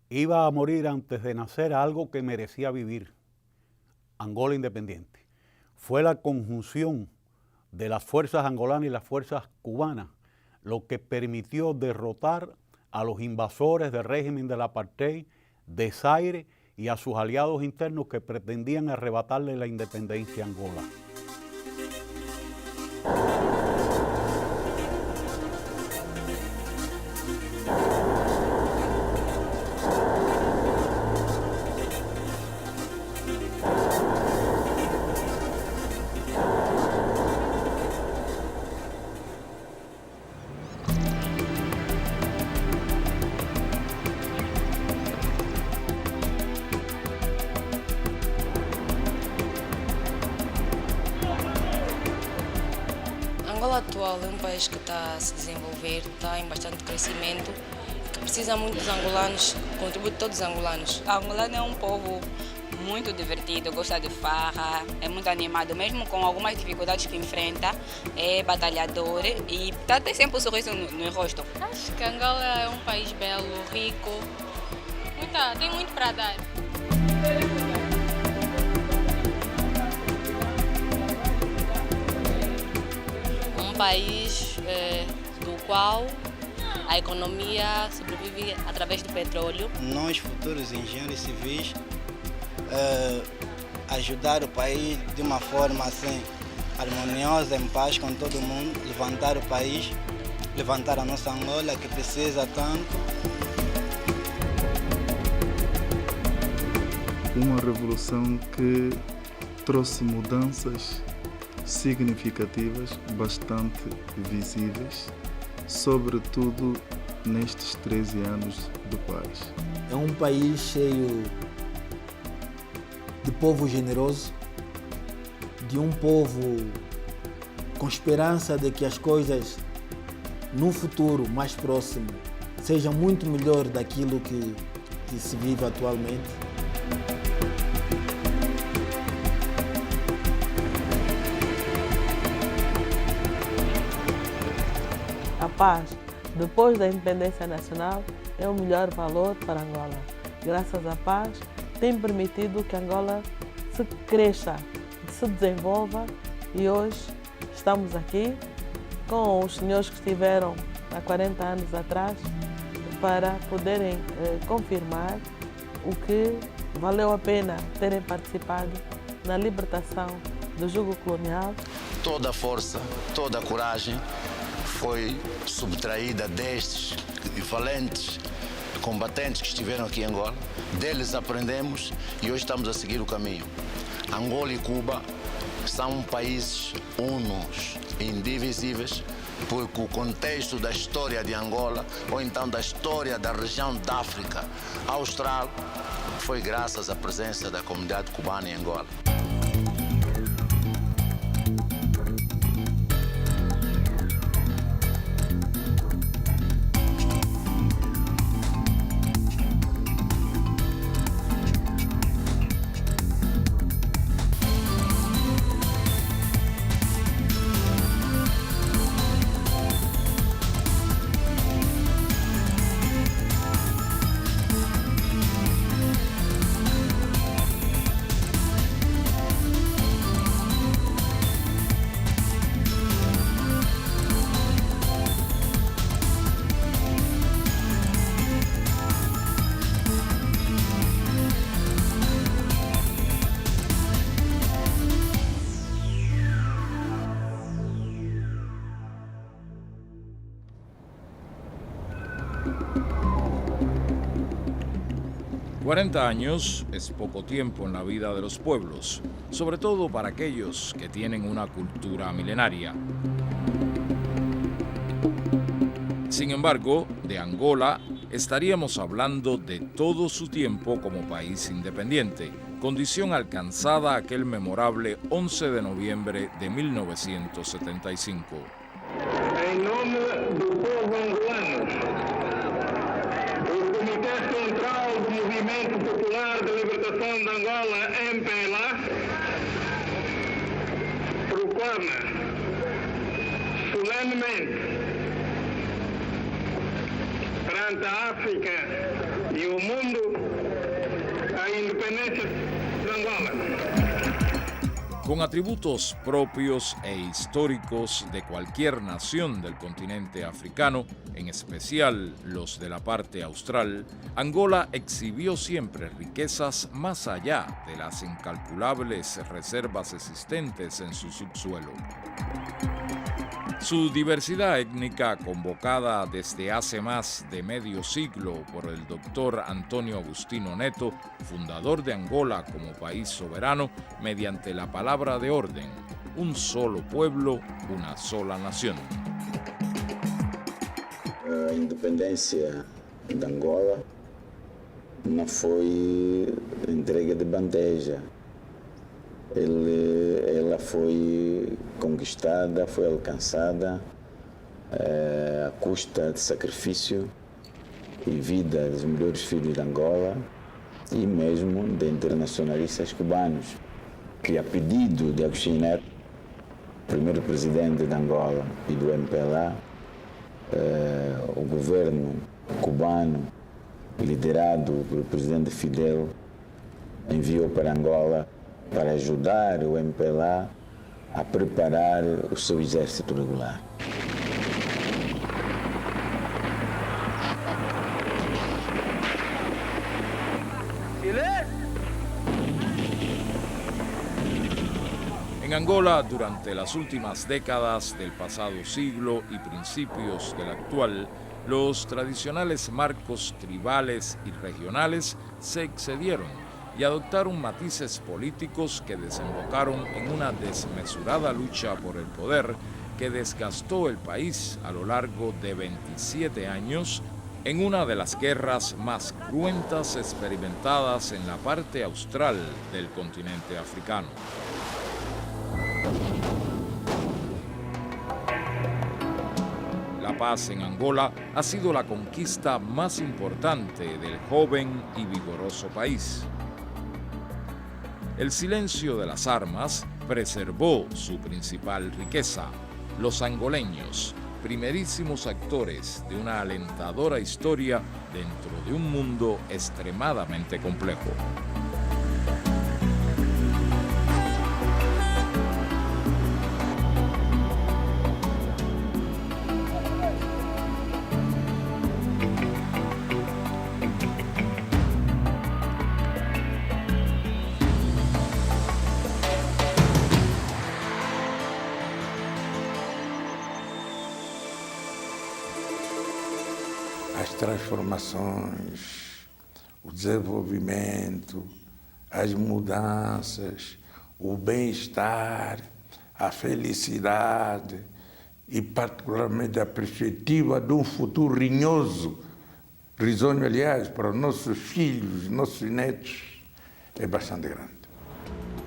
iba a morir antes de nacer a algo que merecía vivir, Angola independiente. Fue la conjunción de las fuerzas angolanas y las fuerzas cubanas lo que permitió derrotar a los invasores del régimen del apartheid de Zaire y a sus aliados internos que pretendían arrebatarle la independencia a Angola. Angola atual é um país que está a se desenvolver, está em bastante crescimento, que precisa muito dos angolanos, contribui de todos os angolanos. O angolano é um povo muito divertido, gosta de farra, é muito animado, mesmo com algumas dificuldades que enfrenta, é batalhador e está até sempre um sorriso no rosto. Acho que Angola é um país belo, rico, tem muito para dar. País do qual a economia sobrevive através do petróleo. Nós, futuros engenheiros civis, ajudar o país de uma forma assim harmoniosa, em paz com todo mundo, levantar o país, levantar a nossa Angola que precisa tanto. Uma revolução que trouxe mudanças significativas, bastante visíveis, sobretudo nestes 13 anos do país. É um país cheio de povo generoso, de um povo com esperança de que as coisas num futuro mais próximo sejam muito melhor daquilo que se vive atualmente. A paz, depois da independência nacional, é o melhor valor para Angola. Graças à paz, tem permitido que Angola se cresça, se desenvolva e hoje estamos aqui com os senhores que estiveram há 40 anos atrás para poderem confirmar o que valeu a pena terem participado na libertação do jugo colonial. Toda a força, toda a coragem foi subtraída destes valentes combatentes que estiveram aqui em Angola. Deles aprendemos e hoje estamos a seguir o caminho. Angola e Cuba são países unos, indivisíveis, porque o contexto da história de Angola, ou então da história da região da África Austral, foi graças à presença da comunidade cubana em Angola. «40 años es poco tiempo en la vida de los pueblos, sobre todo para aquellos que tienen una cultura milenaria. Sin embargo, de Angola estaríamos hablando de todo su tiempo como país independiente, condición alcanzada aquel memorable 11 de noviembre de 1975. Em nome do povo angolano, o Comitê Central do Movimento Popular de Libertação de Angola, MPLA, proclama solenemente perante a África e o mundo a independência de Angola. Con atributos propios e históricos de cualquier nación del continente africano, en especial los de la parte austral, Angola exhibió siempre riquezas más allá de las incalculables reservas existentes en su subsuelo. Su diversidad étnica, convocada desde hace más de medio siglo por el doctor Antonio Agustino Neto, fundador de Angola como país soberano, mediante la palabra de orden, un solo pueblo, una sola nación. A independência de Angola não foi entregue de bandeja. Ela foi conquistada, foi alcançada à custa de sacrifício e vida dos melhores filhos de Angola e mesmo de internacionalistas cubanos, que a pedido de Agostinho Neto, primeiro presidente de Angola e do MPLA, o governo cubano, liderado pelo presidente Fidel, enviou para Angola para ajudar o MPLA a preparar o seu exército regular. En Angola, durante las últimas décadas del pasado siglo y principios del actual, los tradicionales marcos tribales y regionales se excedieron y adoptaron matices políticos que desembocaron en una desmesurada lucha por el poder que desgastó el país a lo largo de 27 años en una de las guerras más cruentas experimentadas en la parte austral del continente africano. La paz en Angola ha sido la conquista más importante del joven y vigoroso país. El silencio de las armas preservó su principal riqueza, los angoleños, primerísimos actores de una alentadora historia dentro de un mundo extremadamente complejo. As transformações, o desenvolvimento, as mudanças, o bem-estar, a felicidade e particularmente a perspectiva de um futuro risonho, aliás, para os nossos filhos, nossos netos, é bastante grande.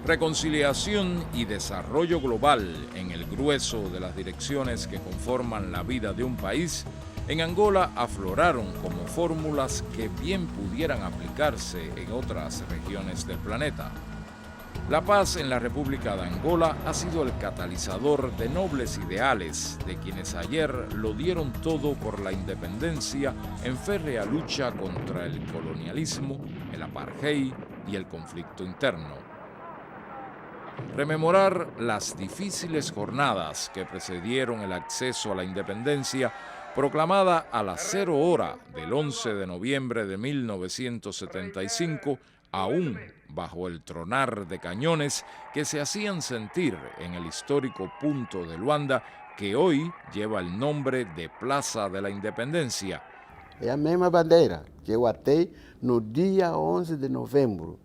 Reconciliación y desarrollo global en el grueso de las direcciones que conforman la vida de un país, en Angola afloraron como fórmulas que bien pudieran aplicarse en otras regiones del planeta. La paz en la República de Angola ha sido el catalizador de nobles ideales de quienes ayer lo dieron todo por la independencia en férrea lucha contra el colonialismo, el apartheid y el conflicto interno. Rememorar las difíciles jornadas que precedieron el acceso a la independencia proclamada a las 0 hora del 11 de noviembre de 1975, aún bajo el tronar de cañones que se hacían sentir en el histórico punto de Luanda, que hoy lleva el nombre de Plaza de la Independencia. É a mesma bandeira que eu atei no dia 11 de novembro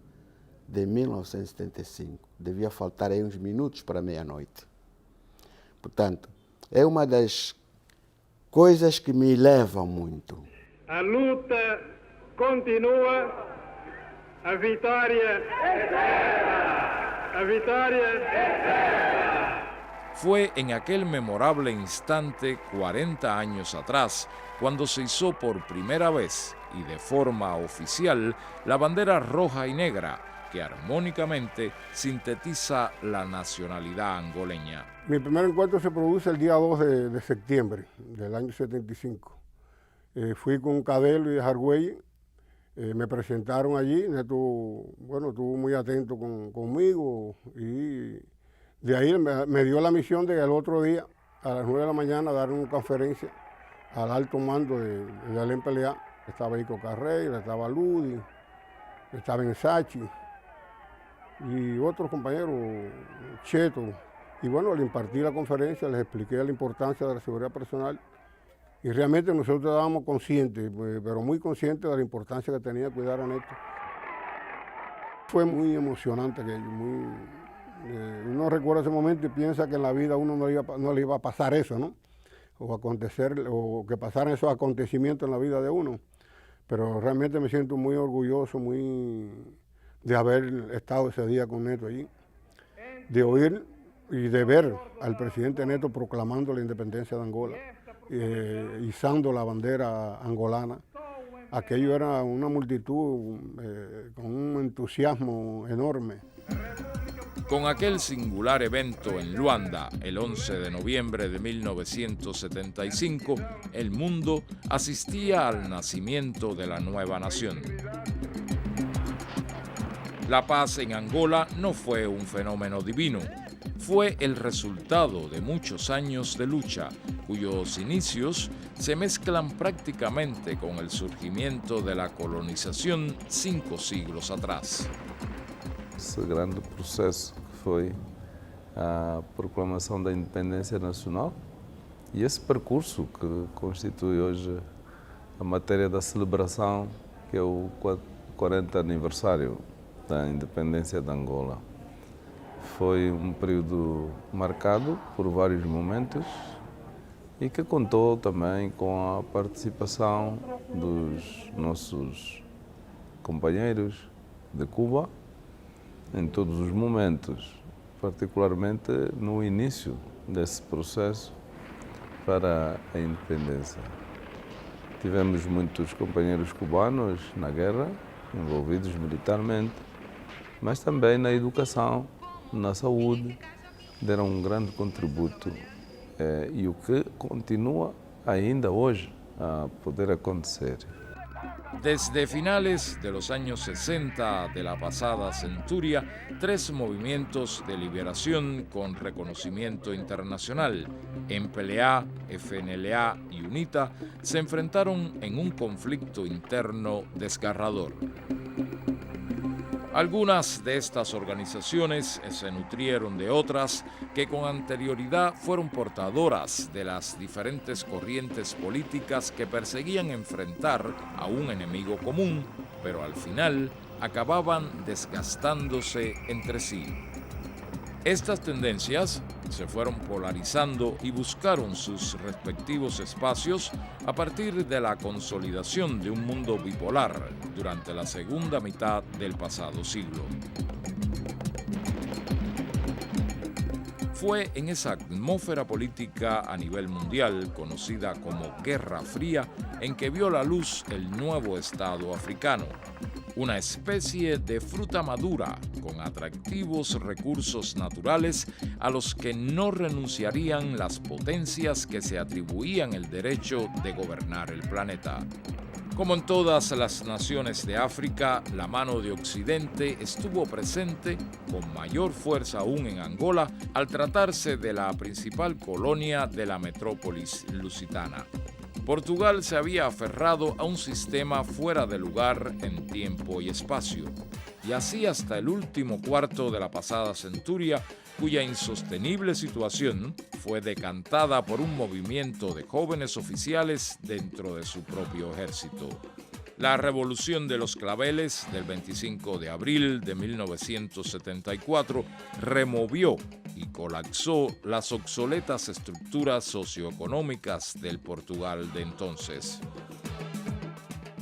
de 1975. Devia faltar aí uns minutos para meia-noite. Portanto, é uma das coisas que me levam muito. A luta continua, a vitória é certa. A vitória é certa. Fue en aquel memorable instante 40 años atrás cuando se izó por primera vez y de forma oficial la bandera roja y negra que armónicamente sintetiza la nacionalidad angoleña. Mi primer encuentro se produce el día 2 de septiembre del año 75. Fui con Cadelo y Hargüey Me presentaron allí, Neto, bueno, estuvo muy atento conmigo y de ahí me dio la misión de que el otro día, a las 9 de la mañana, dar una conferencia al alto mando del MPLA. Estaba Ico Carreira, estaba Ludi, estaba Ensachi y otros compañeros, Cheto. Y bueno, al impartir la conferencia les expliqué la importancia de la seguridad personal y realmente nosotros estábamos conscientes, pero muy conscientes de la importancia que tenía cuidar a Neto. Fue muy emocionante aquello, uno recuerda ese momento y piensa que en la vida uno no le iba a pasar eso, ¿no? O que pasaran esos acontecimientos en la vida de uno. Pero realmente me siento muy orgulloso de haber estado ese día con Neto allí, de oír y de ver al presidente Neto proclamando la independencia de Angola, izando la bandera angolana. Aquello era una multitud con un entusiasmo enorme. Con aquel singular evento en Luanda, el 11 de noviembre de 1975, el mundo asistía al nacimiento de la nueva nación. La paz en Angola no fue un fenómeno divino, fue el resultado de muchos años de lucha, cuyos inicios se mezclan prácticamente con el surgimiento de la colonización 5 siglos atrás. Esse grande processo que foi a proclamação da independência nacional e esse percurso que constitui hoje a matéria da celebração, que é o 40 aniversário da independência de Angola. Foi um período marcado por vários momentos e que contou também com a participação dos nossos companheiros de Cuba em todos os momentos, particularmente no início desse processo para a independência. Tivemos muitos companheiros cubanos na guerra, envolvidos militarmente, mas também na educação, na saúde, deram um grande contributo e o que continua ainda hoje a poder acontecer. Desde finales de los años 60 de la pasada centuria, 3 movimientos de liberación con reconocimiento internacional, MPLA, FNLA y UNITA, se enfrentaron en un conflicto interno desgarrador. Algunas de estas organizaciones se nutrieron de otras que con anterioridad fueron portadoras de las diferentes corrientes políticas que perseguían enfrentar a un enemigo común, pero al final acababan desgastándose entre sí. Estas tendencias se fueron polarizando y buscaron sus respectivos espacios a partir de la consolidación de un mundo bipolar durante la segunda mitad del pasado siglo. Fue en esa atmósfera política a nivel mundial, conocida como Guerra Fría, en que vio la luz el nuevo Estado africano, una especie de fruta madura con atractivos recursos naturales a los que no renunciarían las potencias que se atribuían el derecho de gobernar el planeta. Como en todas las naciones de África, la mano de Occidente estuvo presente con mayor fuerza aún en Angola al tratarse de la principal colonia de la metrópolis lusitana. Portugal se había aferrado a un sistema fuera de lugar en tiempo y espacio, y así hasta el último cuarto de la pasada centuria, cuya insostenible situación fue decantada por un movimiento de jóvenes oficiales dentro de su propio ejército. La Revolución de los Claveles del 25 de abril de 1974 removió y colapsó las obsoletas estructuras socioeconómicas del Portugal de entonces.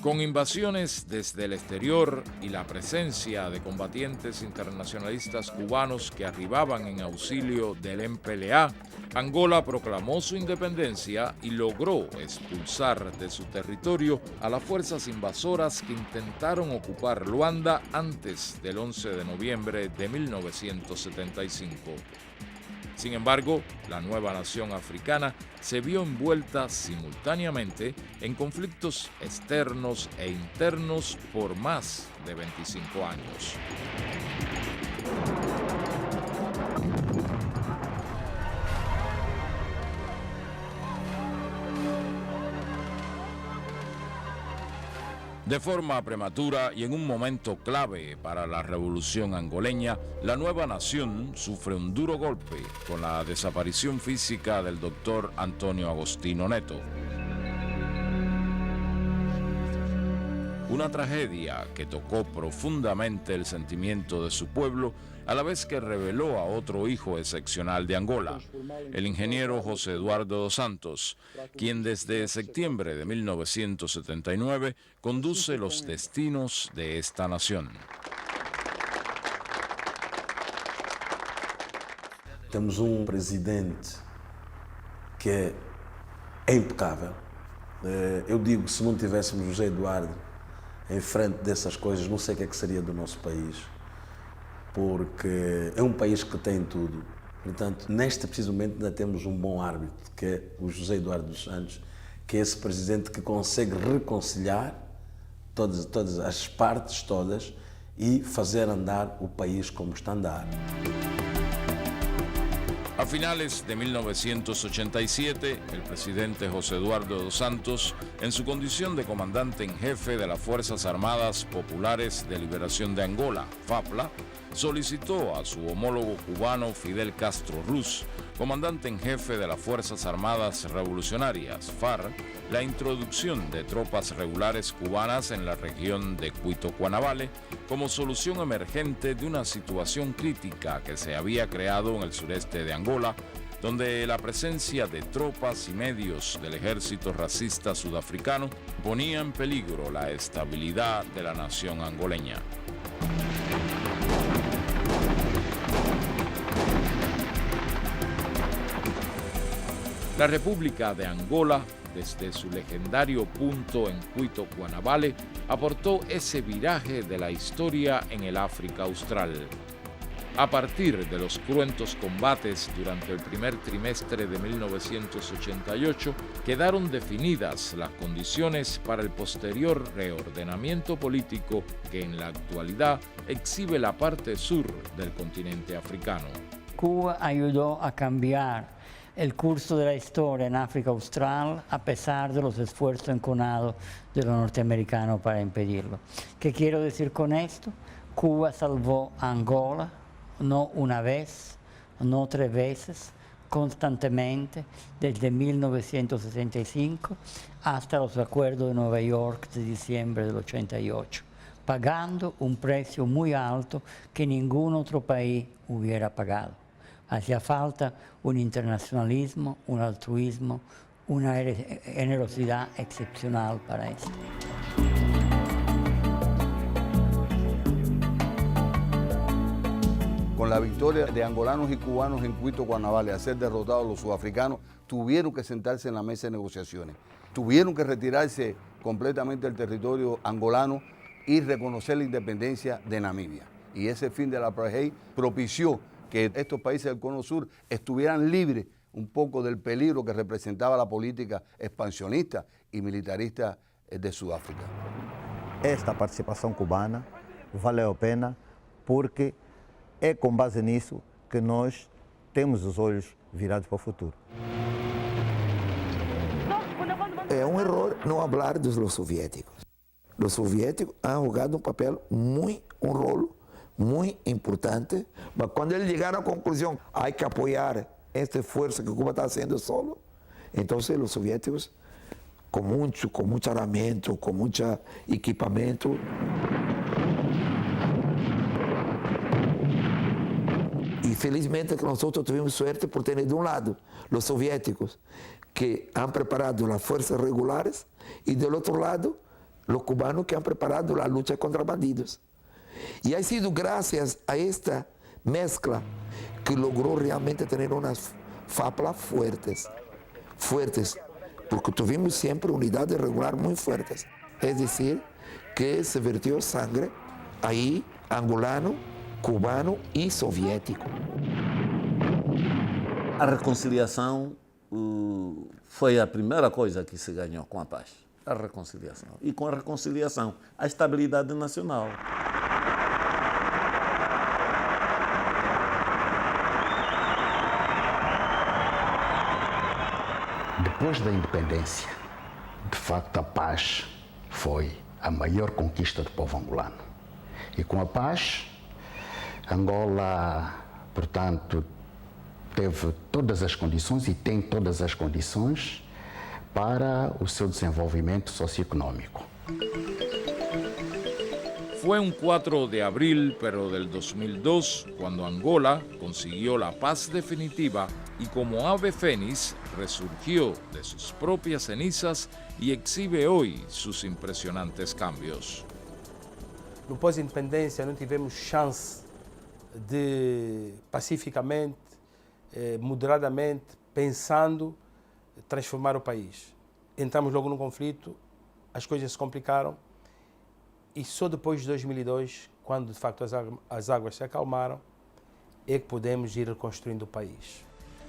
Con invasiones desde el exterior y la presencia de combatientes internacionalistas cubanos que arribaban en auxilio del MPLA, Angola proclamó su independencia y logró expulsar de su territorio a las fuerzas invasoras que intentaron ocupar Luanda antes del 11 de noviembre de 1975. Sin embargo, la nueva nación africana se vio envuelta simultáneamente en conflictos externos e internos por más de 25 años. De forma prematura y en un momento clave para la revolución angoleña, la nueva nación sufre un duro golpe con la desaparición física del doctor Antonio Agostinho Neto. Una tragedia que tocó profundamente el sentimiento de su pueblo, a la vez que reveló a otro hijo excepcional de Angola, el ingeniero José Eduardo dos Santos, quien desde septiembre de 1979 conduce los destinos de esta nación. Temos presidente que é impecável. Eu digo que se não tivéssemos José Eduardo em frente dessas coisas, não sei o que é que seria do nosso país, porque é um país que tem tudo. Portanto, neste preciso momento ainda temos um bom árbitro, que é o José Eduardo dos Santos, que é esse presidente que consegue reconciliar todas as partes todas e fazer andar o país como está a andar. A finales de 1987, el presidente José Eduardo dos Santos, en su condición de comandante en jefe de las Fuerzas Armadas Populares de Liberación de Angola, FAPLA, solicitó a su homólogo cubano Fidel Castro Ruz, comandante en jefe de las Fuerzas Armadas Revolucionarias, FARC, la introducción de tropas regulares cubanas en la región de Cuito-Cuanavale como solución emergente de una situación crítica que se había creado en el sureste de Angola, donde la presencia de tropas y medios del ejército racista sudafricano ponía en peligro la estabilidad de la nación angoleña. La República de Angola, desde su legendario punto en Cuito-Cuanavale, aportó ese viraje de la historia en el África Austral. A partir de los cruentos combates durante el primer trimestre de 1988, quedaron definidas las condiciones para el posterior reordenamiento político que en la actualidad exhibe la parte sur del continente africano. Cuba ayudó a cambiar el curso de la historia en África Austral a pesar de los esfuerzos enconados de los norteamericanos para impedirlo. ¿Qué quiero decir con esto? Cuba salvó a Angola, no una vez, no 3 veces, constantemente, desde 1965 hasta los acuerdos de Nueva York de diciembre del 88, pagando un precio muy alto que ningún otro país hubiera pagado. Hacía falta un internacionalismo, un altruismo, una generosidad excepcional para esto. Con la victoria de angolanos y cubanos en Cuito-Cuanavale a ser derrotados los sudafricanos, tuvieron que sentarse en la mesa de negociaciones. Tuvieron que retirarse completamente del territorio angolano y reconocer la independencia de Namibia. Y ese fin de la apartheid propició que estos países del Cono Sur estuvieran libres un poco del peligro que representaba la política expansionista y militarista de Sudáfrica. Esta participação cubana valeu a pena porque é com base nisso que nós temos os olhos virados para o futuro. É um erro não falar dos soviéticos. Os soviéticos han jugado um rol muy importante, pero cuando ellos llegaron a la conclusión hay que apoyar este esfuerzo que Cuba está haciendo solo, entonces los soviéticos con mucho armamento, con mucho equipamiento, y felizmente que nosotros tuvimos suerte por tener de un lado los soviéticos que han preparado las fuerzas regulares y del otro lado los cubanos que han preparado la lucha contra bandidos. Y ha sido gracias a esta mezcla que logró realmente tener unas FAPLA fuertes, porque tuvimos siempre unidades regulares muy fuertes. Es decir, que se vertió sangre ahí, angolano, cubano y soviético. A reconciliação foi a primeira coisa que se ganhou com a paz. A reconciliação. E com a reconciliação, a estabilidade nacional. Depois da independência, de facto a paz foi a maior conquista do povo angolano. E com a paz, Angola, portanto, teve todas as condições e tem todas as condições para o seu desenvolvimento socioeconómico. Fue un 4 de abril, pero del 2002, cuando Angola consiguió la paz definitiva y como ave fénix resurgió de sus propias cenizas y exhibe hoy sus impresionantes cambios. No pós-independência não tivemos chance de pacificamente, moderadamente, pensando transformar o país. Entramos logo no conflito, as coisas se complicaram e só depois de 2002, quando de facto as águas se acalmaram, é que podemos ir reconstruindo o país.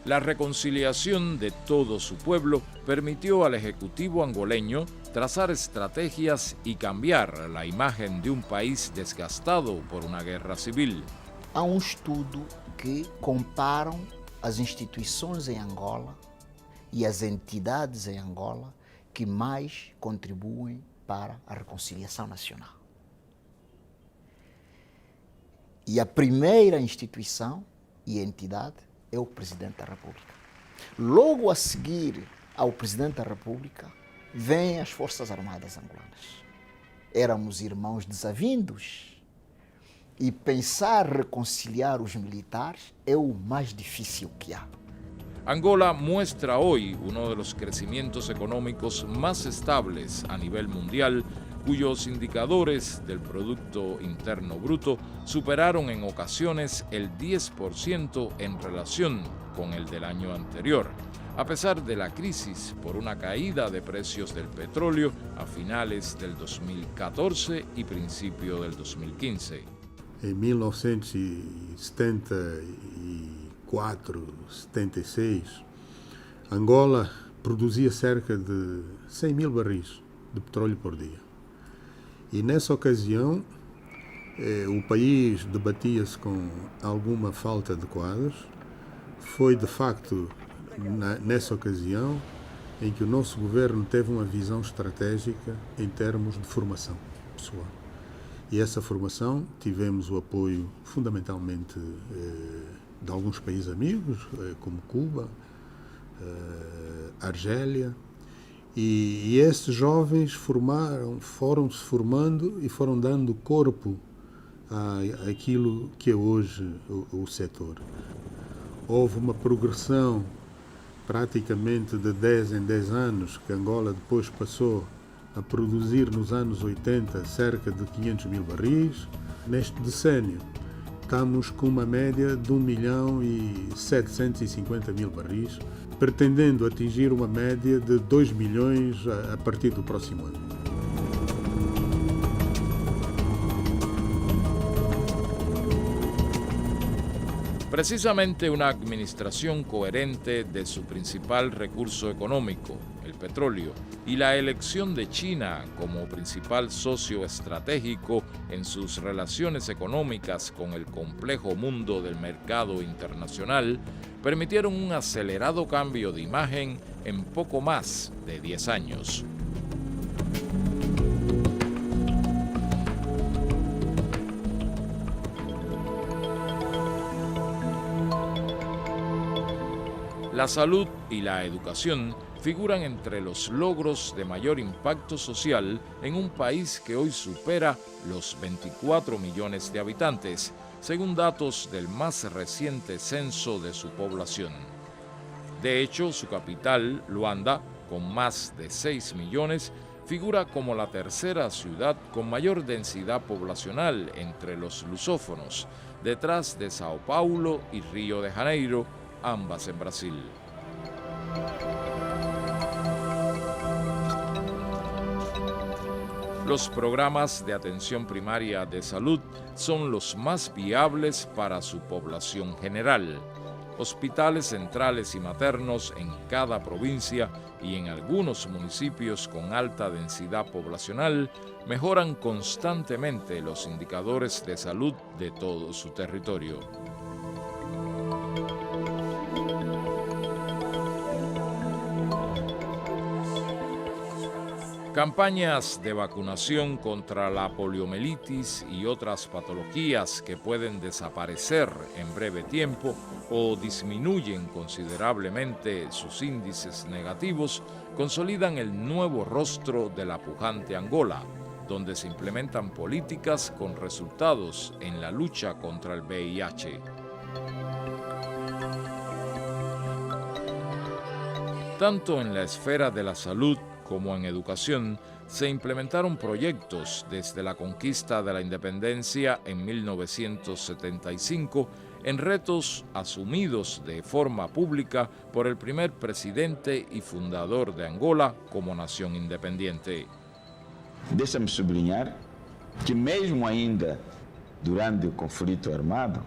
La reconciliación de todo su pueblo permitió al Ejecutivo angoleño trazar estrategias y cambiar la imagen de un país desgastado por una guerra civil. Há estudo que comparam as instituições em Angola e as entidades em Angola que mais contribuem para a reconciliação nacional. E a primeira instituição e entidade é o Presidente da República. Logo a seguir ao Presidente da República, vêm as Forças Armadas angolanas. Éramos irmãos desavindos e pensar reconciliar os militares é o mais difícil que há. Angola muestra hoy uno de los crecimientos económicos más estables a nivel mundial, cuyos indicadores del Producto Interno Bruto superaron en ocasiones el 10% en relación con el del año anterior, a pesar de la crisis por una caída de precios del petróleo a finales del 2014 y principio del 2015. En 1974, 76, Angola produzia cerca de 100.000 barris de petróleo por dia. E nessa ocasião, o país debatia-se com alguma falta de quadros. Foi, de facto, nessa ocasião em que o nosso governo teve uma visão estratégica em termos de formação pessoal. E essa formação tivemos o apoio, fundamentalmente, de alguns países amigos, como Cuba, Argélia. E esses jovens foram se formando e foram dando corpo àquilo que é hoje o setor. Houve uma progressão praticamente de 10 em 10 anos, que Angola depois passou a produzir nos anos 80 cerca de 500.000 barris. Neste decênio estamos com uma média de 1.750.000 barris, pretendendo atingir uma média de 2 milhões a partir do próximo ano. Precisamente una administración coherente de su principal recurso económico, el petróleo, y la elección de China como principal socio estratégico en sus relaciones económicas con el complejo mundo del mercado internacional, permitieron un acelerado cambio de imagen en poco más de 10 años. La salud y la educación figuran entre los logros de mayor impacto social en un país que hoy supera los 24 millones de habitantes, según datos del más reciente censo de su población. De hecho, su capital, Luanda, con más de 6 millones, figura como la tercera ciudad con mayor densidad poblacional entre los lusófonos, detrás de Sao Paulo y Río de Janeiro, ambas en Brasil. Los programas de atención primaria de salud son los más viables para su población general. hospitales centrales y maternos en cada provincia y en algunos municipios con alta densidad poblacional mejoran constantemente los indicadores de salud de todo su territorio. Campañas de vacunación contra la poliomielitis y otras patologías que pueden desaparecer en breve tiempo o disminuyen considerablemente sus índices negativos consolidan el nuevo rostro de la pujante Angola, donde se implementan políticas con resultados en la lucha contra el VIH. Tanto en la esfera de la salud como en educación, se implementaron proyectos desde la conquista de la independencia en 1975 en retos asumidos de forma pública por el primer presidente y fundador de Angola como nación independiente. Deixa-me sublinhar que mesmo ainda durante o conflito armado,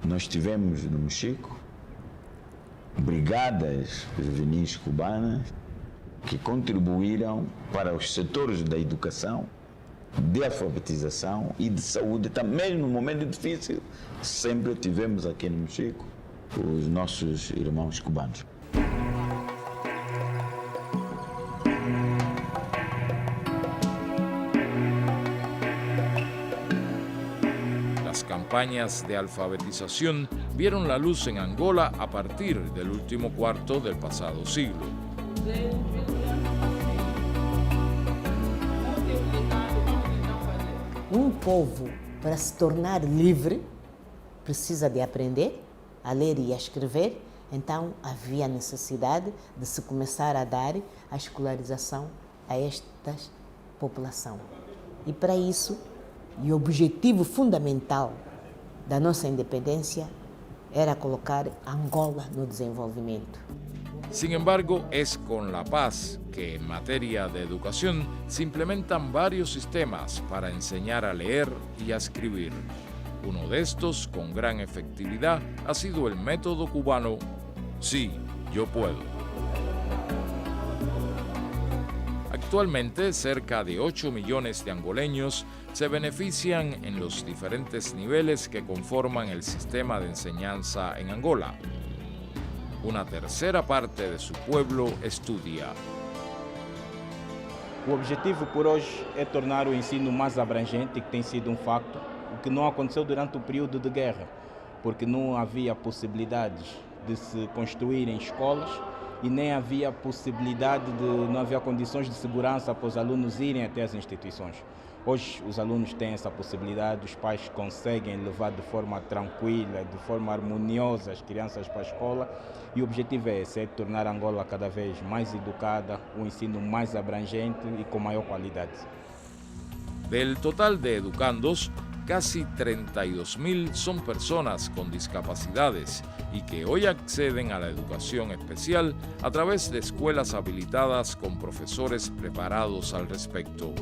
nós tivemos no Mochico brigadas juvenis cubanas que contribuíram para os setores da educação, de alfabetização e de saúde. Também no momento difícil, sempre tivemos aqui no Mochico os nossos irmãos cubanos. Las campañas de alfabetización vieron la luz en Angola a partir del último cuarto del pasado siglo. Povo, para se tornar livre, precisa de aprender a ler e a escrever, então havia necessidade de se começar a dar a escolarização a esta população. E para isso, o objetivo fundamental da nossa independência era colocar Angola no desenvolvimento. Sin embargo, es con la paz que en materia de educación se implementan varios sistemas para enseñar a leer y a escribir. Uno de estos, con gran efectividad, ha sido el método cubano Sí, yo puedo. Actualmente, cerca de 8 millones de angoleños se benefician en los diferentes niveles que conforman el sistema de enseñanza en Angola. Una tercera parte de su pueblo estudia. O objetivo por hoje é tornar o ensino mais abrangente, que tem sido um facto, o que não aconteceu durante o período de guerra, porque não havia possibilidades de se construírem escolas e nem havia não havia condições de segurança para os alunos irem até as instituições. Hoje os alunos têm essa possibilidade, os pais conseguem levar de forma tranquila, de forma harmoniosa as crianças para a escola e o objetivo é esse, é tornar Angola cada vez mais educada, um ensino mais abrangente e com maior qualidade. Del total de educandos, casi 32.000 son personas con discapacidades y que hoy acceden a la educación especial a través de escuelas habilitadas con profesores preparados al respecto.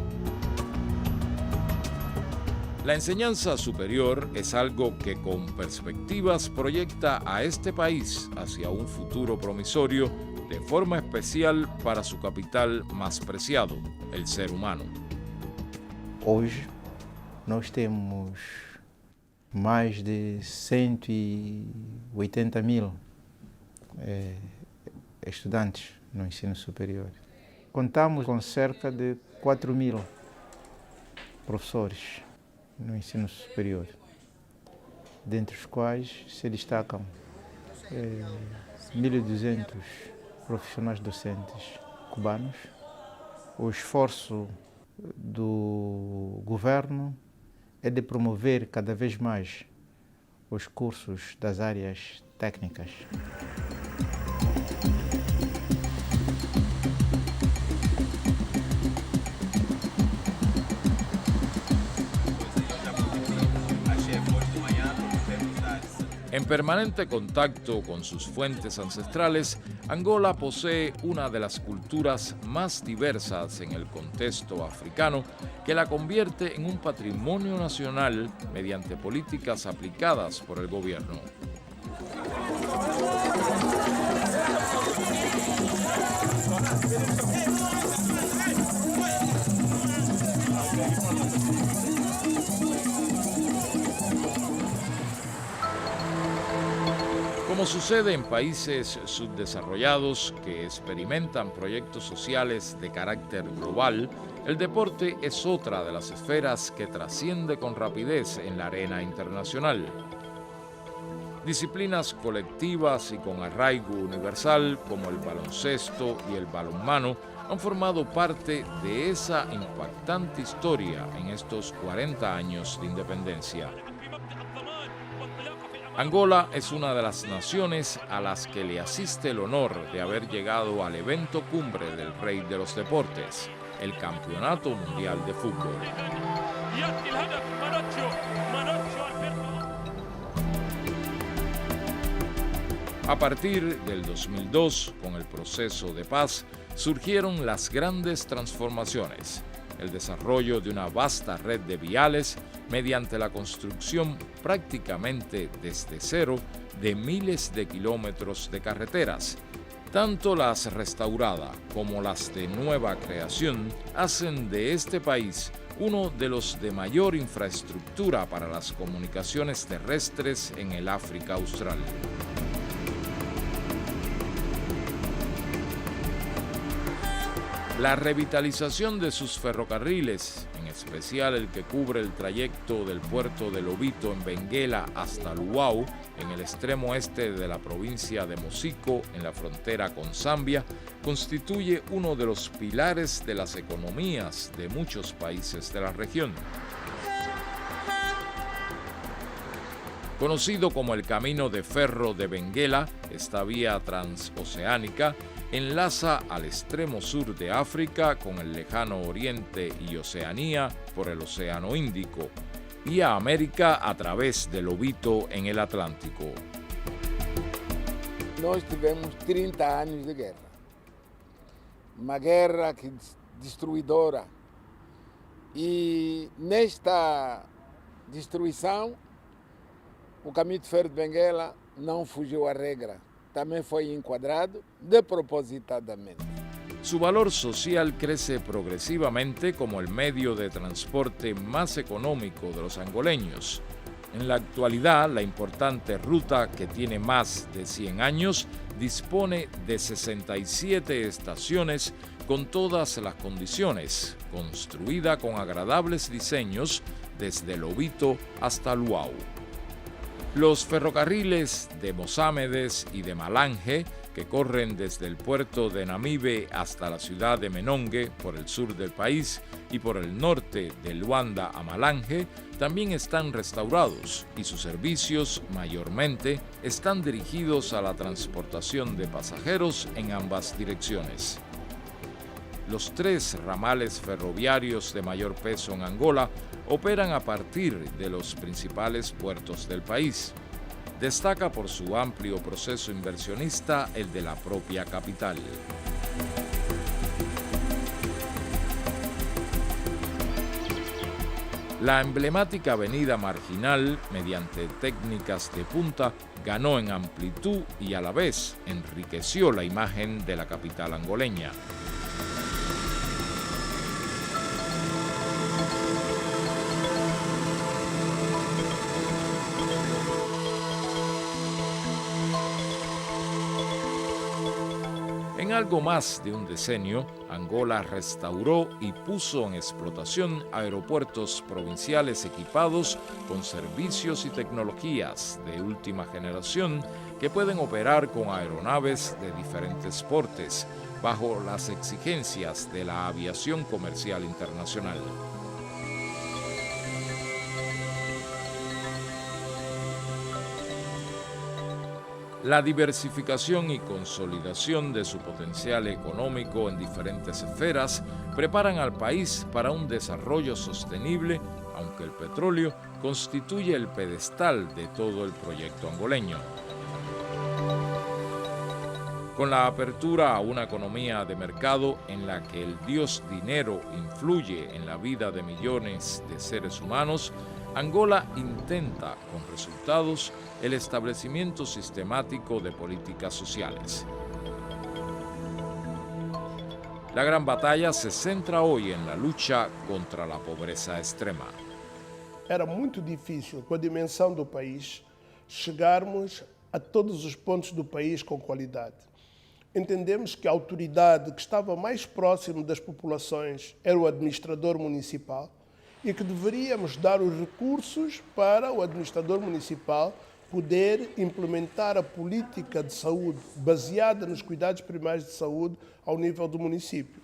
La enseñanza superior es algo que con perspectivas proyecta a este país hacia un futuro promisorio de forma especial para su capital más preciado, el ser humano. Hoje nós temos mais de 180.000 estudantes no ensino superior. Contamos com cerca de 4.000 professores no ensino superior, dentre os quais se destacam 1.200 profissionais docentes cubanos. O esforço do governo é de promover cada vez mais os cursos das áreas técnicas. En permanente contacto con sus fuentes ancestrales, Angola posee una de las culturas más diversas en el contexto africano que la convierte en un patrimonio nacional mediante políticas aplicadas por el gobierno. Como sucede en países subdesarrollados que experimentan proyectos sociales de carácter global, el deporte es otra de las esferas que trasciende con rapidez en la arena internacional. Disciplinas colectivas y con arraigo universal como el baloncesto y el balonmano han formado parte de esa impactante historia en estos 40 años de independencia. Angola es una de las naciones a las que le asiste el honor de haber llegado al evento cumbre del rey de los deportes, el Campeonato Mundial de Fútbol. A partir del 2002, con el proceso de paz, surgieron las grandes transformaciones, el desarrollo de una vasta red de viales mediante la construcción prácticamente desde cero de miles de kilómetros de carreteras. Tanto las restauradas como las de nueva creación hacen de este país uno de los de mayor infraestructura para las comunicaciones terrestres en el África Austral. La revitalización de sus ferrocarriles, en especial el que cubre el trayecto del puerto de Lobito en Benguela hasta Luau, en el extremo este de la provincia de Mosico, en la frontera con Zambia, constituye uno de los pilares de las economías de muchos países de la región. Conocido como el Camino de Ferro de Benguela, esta vía transoceánica enlaza al extremo sur de África con el lejano Oriente y Oceanía por el Océano Índico y a América a través de Lobito en el Atlántico. Nós tivemos 30 anos de guerra. Uma guerra destruidora. E nesta destruição, o Caminho de Ferro de Benguela não fugiu à regra. También fue encuadrado despropositadamente. Su valor social crece progresivamente como el medio de transporte más económico de los angoleños. En la actualidad, la importante ruta, que tiene más de 100 años, dispone de 67 estaciones con todas las condiciones, construida con agradables diseños desde Lobito hasta Luau. Los ferrocarriles de Mosámedes y de Malange, que corren desde el puerto de Namibe hasta la ciudad de Menongue por el sur del país y por el norte de Luanda a Malange, también están restaurados y sus servicios mayormente están dirigidos a la transportación de pasajeros en ambas direcciones. Los 3 ramales ferroviarios de mayor peso en Angola operan a partir de los principales puertos del país. Destaca por su amplio proceso inversionista el de la propia capital. La emblemática avenida Marginal, mediante técnicas de punta, ganó en amplitud y a la vez enriqueció la imagen de la capital angoleña. En algo más de un decenio, Angola restauró y puso en explotación aeropuertos provinciales equipados con servicios y tecnologías de última generación que pueden operar con aeronaves de diferentes portes, bajo las exigencias de la aviación comercial internacional. La diversificación y consolidación de su potencial económico en diferentes esferas preparan al país para un desarrollo sostenible, aunque el petróleo constituye el pedestal de todo el proyecto angoleño. Con la apertura a una economía de mercado en la que el dios dinero influye en la vida de millones de seres humanos, Angola intenta, con resultados, el establecimiento sistemático de políticas sociales. La gran batalla se centra hoy en la lucha contra la pobreza extrema. Era muito difícil, com a dimensão do país, chegarmos a todos os pontos do país com qualidade. Entendemos que a autoridade que estava mais próximo das populações era o administrador municipal e que deveríamos dar os recursos para o administrador municipal poder implementar a política de saúde baseada nos cuidados primários de saúde ao nível do município.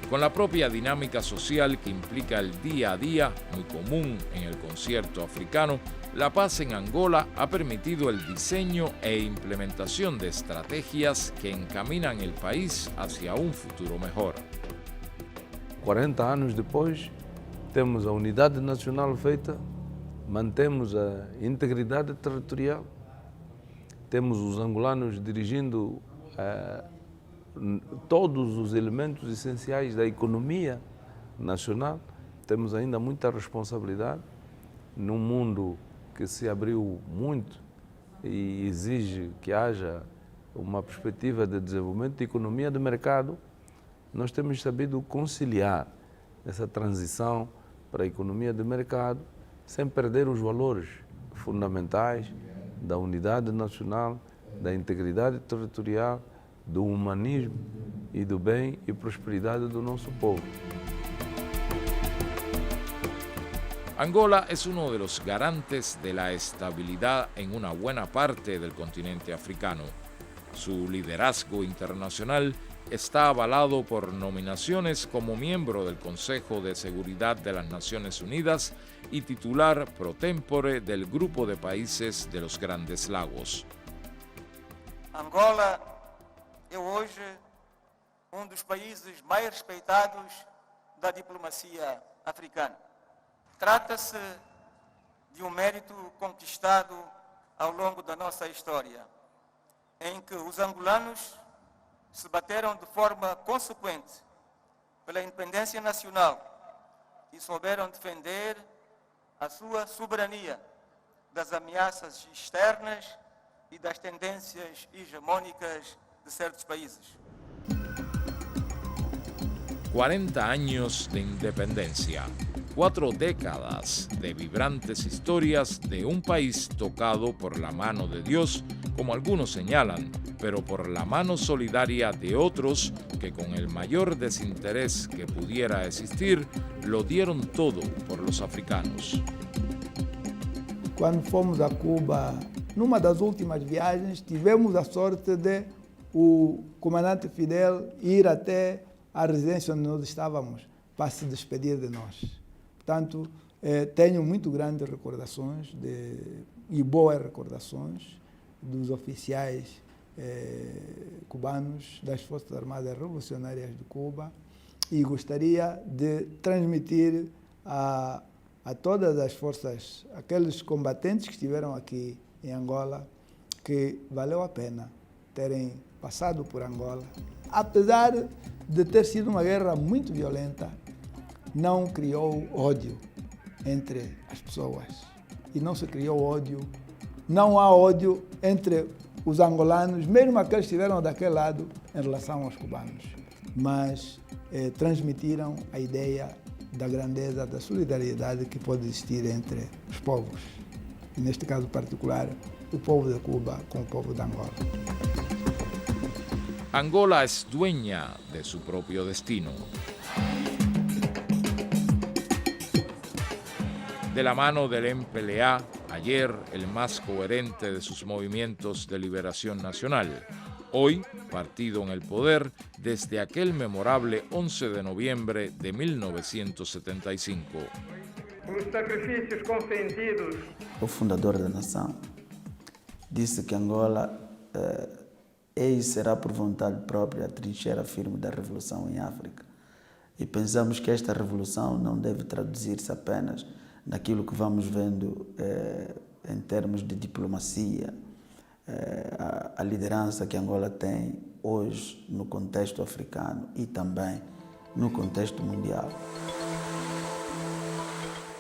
Con la propia dinámica social que implica el día a día, muy común en el concierto africano, la paz en Angola ha permitido el diseño e implementación de estrategias que encaminan el país hacia un futuro mejor. 40 anos depois, temos a unidade nacional feita, mantemos a integridade territorial, temos os angolanos dirigindo todos os elementos essenciais da economia nacional. Temos ainda muita responsabilidade num mundo que se abriu muito e exige que haja uma perspectiva de desenvolvimento de economia de mercado. Nós temos sabido conciliar essa transição para a economia de mercado sem perder os valores fundamentais da unidade nacional, da integridade territorial, do humanismo y do bem y prosperidad do nosso povo. Angola es uno de los garantes de la estabilidad en una buena parte del continente africano. Su liderazgo internacional está avalado por nominaciones como miembro del Consejo de Seguridad de las Naciones Unidas y titular pro tempore del Grupo de Países de los Grandes Lagos. Angola é hoje dos países mais respeitados da diplomacia africana. Trata-se de mérito conquistado ao longo da nossa história, em que os angolanos se bateram de forma consequente pela independência nacional e souberam defender a sua soberania das ameaças externas e das tendências hegemónicas de certos países. 40 años de independencia, 4 décadas de vibrantes historias de un país tocado por la mano de Dios, como algunos señalan, pero por la mano solidaria de otros que con el mayor desinterés que pudiera existir, lo dieron todo por los africanos. Quando fomos a Cuba, numa das últimas viagens, tivemos a sorte de o comandante Fidel ir até a residência onde nós estávamos para se despedir de nós. Portanto, tenho muito grandes recordações e boas recordações dos oficiais cubanos das Forças Armadas Revolucionárias de Cuba e gostaria de transmitir a todas as forças, aqueles combatentes que estiveram aqui em Angola, que valeu a pena terem passado por Angola. Apesar de ter sido uma guerra muito violenta, não criou ódio entre as pessoas. E não se criou ódio, não há ódio entre os angolanos, mesmo aqueles que estiveram daquele lado, em relação aos cubanos. Mas transmitiram a ideia da grandeza, da solidariedade que pode existir entre os povos. E neste caso particular, o povo de Cuba com o povo de Angola. Angola es dueña de su propio destino. De la mano del MPLA, ayer el más coherente de sus movimientos de liberación nacional, hoy partido en el poder desde aquel memorable 11 de noviembre de 1975. Os sacrifícios consentidos. O fundador da nação disse que Angola é e será por vontade própria a trincheira firme da revolução em África. E pensamos que esta revolução não deve traduzir-se apenas naquilo que vamos vendo em termos de diplomacia, a liderança que Angola tem hoje no contexto africano e também no contexto mundial.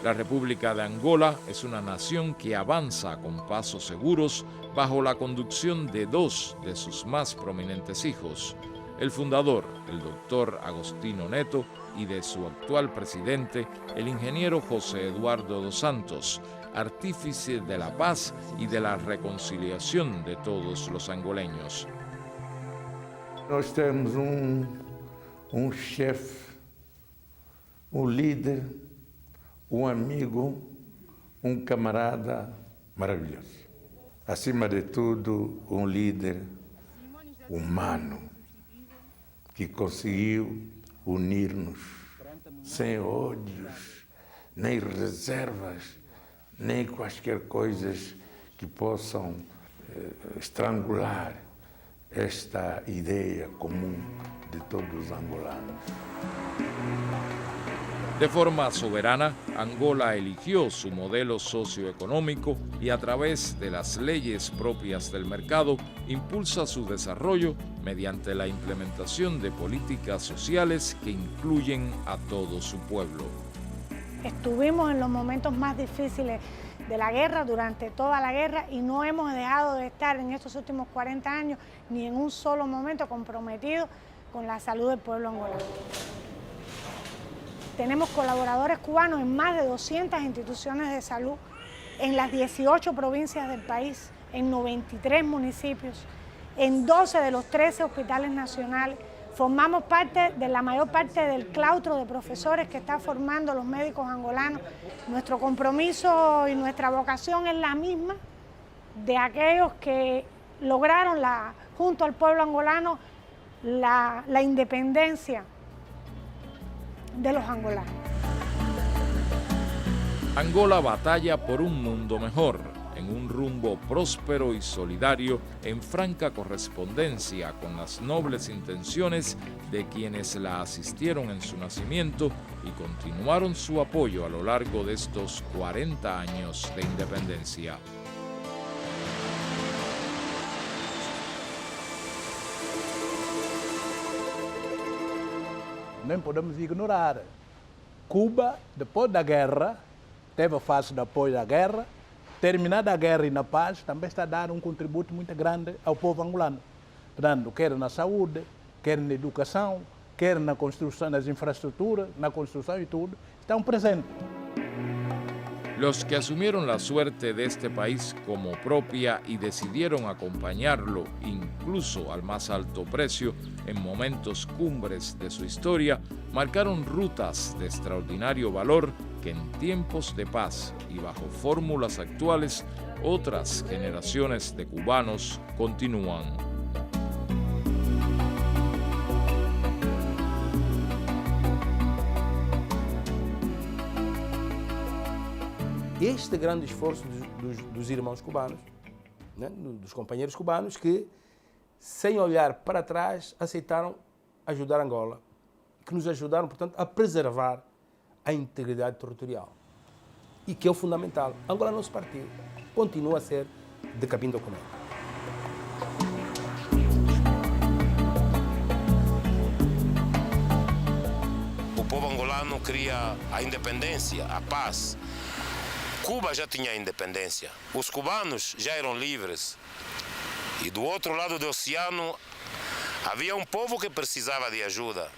La República de Angola es una nación que avanza con pasos seguros bajo la conducción de 2 de sus más prominentes hijos, el fundador, el doctor Agostinho Neto, y de su actual presidente, el ingeniero José Eduardo dos Santos, artífice de la paz y de la reconciliación de todos los angoleños. Nós temos chefe, líder, amigo, camarada maravilhoso. Acima de tudo, líder humano que conseguiu unir-nos sem ódios, nem reservas, nem quaisquer coisas que possam estrangular esta ideia comum de todos os angolanos. De forma soberana, Angola eligió su modelo socioeconómico y a través de las leyes propias del mercado impulsa su desarrollo mediante la implementación de políticas sociales que incluyen a todo su pueblo. Estuvimos en los momentos más difíciles de la guerra, durante toda la guerra, y no hemos dejado de estar en estos últimos 40 años ni en un solo momento comprometidos con la salud del pueblo angolano. Tenemos colaboradores cubanos en más de 200 instituciones de salud, en las 18 provincias del país, en 93 municipios, en 12 de los 13 hospitales nacionales. Formamos parte de la mayor parte del claustro de profesores que está formando los médicos angolanos. Nuestro compromiso y nuestra vocación es la misma de aquellos que lograron junto al pueblo angolano la independencia de los angolanos. Angola batalla por un mundo mejor, en un rumbo próspero y solidario, en franca correspondencia con las nobles intenciones de quienes la asistieron en su nacimiento y continuaron su apoyo a lo largo de estos 40 años de independencia. Não podemos ignorar. Cuba, depois da guerra, teve a fase de apoio à guerra. Terminada a guerra e na paz, também está a dar um contributo muito grande ao povo angolano. Portanto, quer na saúde, quer na educação, quer na construção das infraestruturas, na construção e tudo, estão presentes. Los que asumieron la suerte de este país como propia y decidieron acompañarlo incluso al más alto precio en momentos cumbres de su historia, marcaron rutas de extraordinario valor que en tiempos de paz y bajo fórmulas actuales, otras generaciones de cubanos continúan. Este grande esforço dos irmãos cubanos, né, dos companheiros cubanos que, sem olhar para trás, aceitaram ajudar Angola, que nos ajudaram, portanto, a preservar a integridade territorial. E que é o fundamental. Angola não se partiu, continua a ser de capim documento. O povo angolano queria a independência, a paz. Cuba já tinha independência, os cubanos já eram livres. E do outro lado do oceano havia um povo que precisava de ajuda.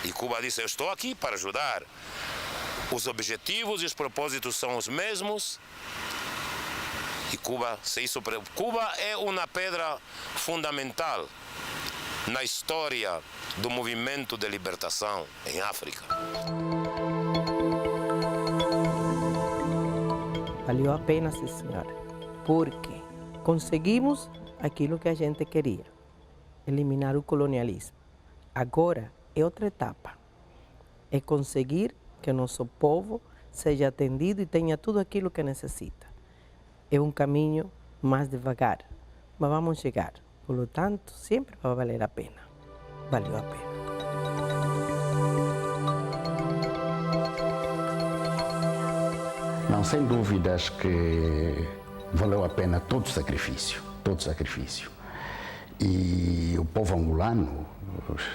E Cuba disse, eu estou aqui para ajudar. Os objetivos e os propósitos são os mesmos. E Cuba é uma pedra fundamental na história do movimento de libertação em África. Valeu a pena, sim, senhora, porque conseguimos aquilo que a gente queria, eliminar o colonialismo. Agora é outra etapa, é conseguir que nosso povo seja atendido e tenha tudo aquilo que necessita. É um caminho mais devagar, mas vamos chegar. Por lo tanto, sempre vai valer a pena. Valeu a pena. Não, sem dúvidas que valeu a pena todo o sacrifício, todo o sacrifício. E o povo angolano,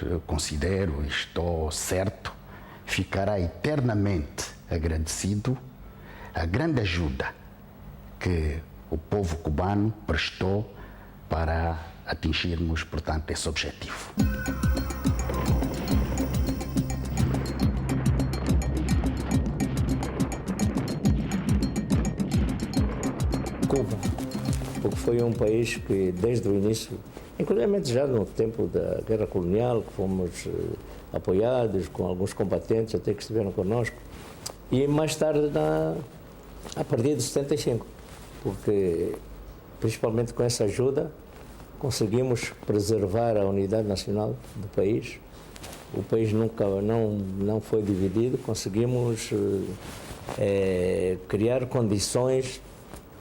eu considero, estou certo, ficará eternamente agradecido à grande ajuda que o povo cubano prestou para atingirmos, portanto, esse objetivo. Cuba, porque foi um país que desde o início, inclusive já no tempo da guerra colonial, que fomos apoiados com alguns combatentes até que estiveram conosco, e mais tarde a partir de 75, porque principalmente com essa ajuda conseguimos preservar a unidade nacional do país. O país nunca não foi dividido, conseguimos criar condições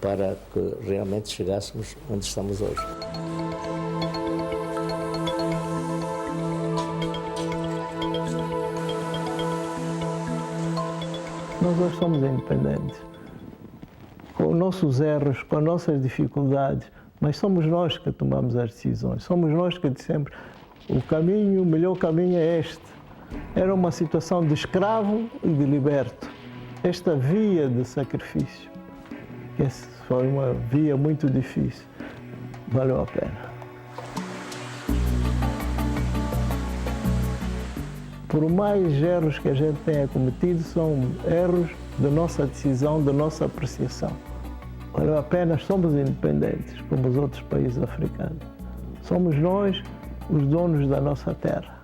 para que realmente chegássemos onde estamos hoje. Nós hoje somos independentes, com os nossos erros, com as nossas dificuldades, mas somos nós que tomamos as decisões, somos nós que dissemos o melhor caminho é este. Era uma situação de escravo e de liberto. Esta via de sacrifício, que foi uma via muito difícil, valeu a pena. Por mais erros que a gente tenha cometido, são erros da nossa decisão, da nossa apreciação. Valeu a pena, somos independentes, como os outros países africanos. Somos nós os donos da nossa terra.